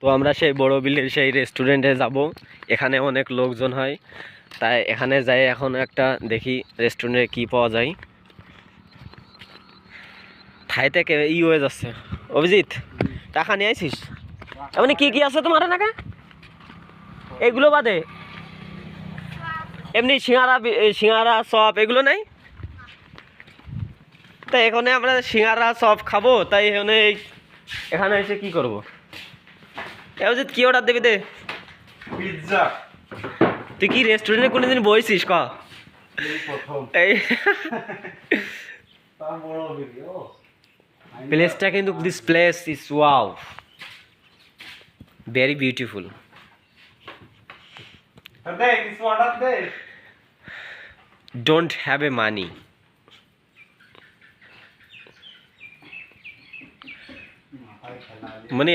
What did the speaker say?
তো আমরা সেই বড় বিলের সেই রেস্টুরেন্টে যাব। এখানে অনেক লোকজন হয়, তাই এখানে যাই এখন একটা দেখি রেস্টুরেন্টে কি পাওয়া যায়। ঠাই থেকে হয়ে যাচ্ছে। অভিজিৎ, টাকা নিয়ে আইছিস? এমনি কি কি আছে তোমার এলাকা? এগুলো বাদে এমনি সিঙ্গারা চপ এগুলো নাই? তাই এখানে আমরা সিঙ্গারা চপ খাবো, তাই এখানে এসে কি করবো? অভিজিৎ, কি অর্ডার দেবি দে? পিৎজা। তুই কি রেস্টুরেন্টে কোনোদিন বইছিস ক? এই প্লেসটা কিন্তু, this place is wow, very beautiful. দে কিছু অর্ডার দে। Don't have a money. মানে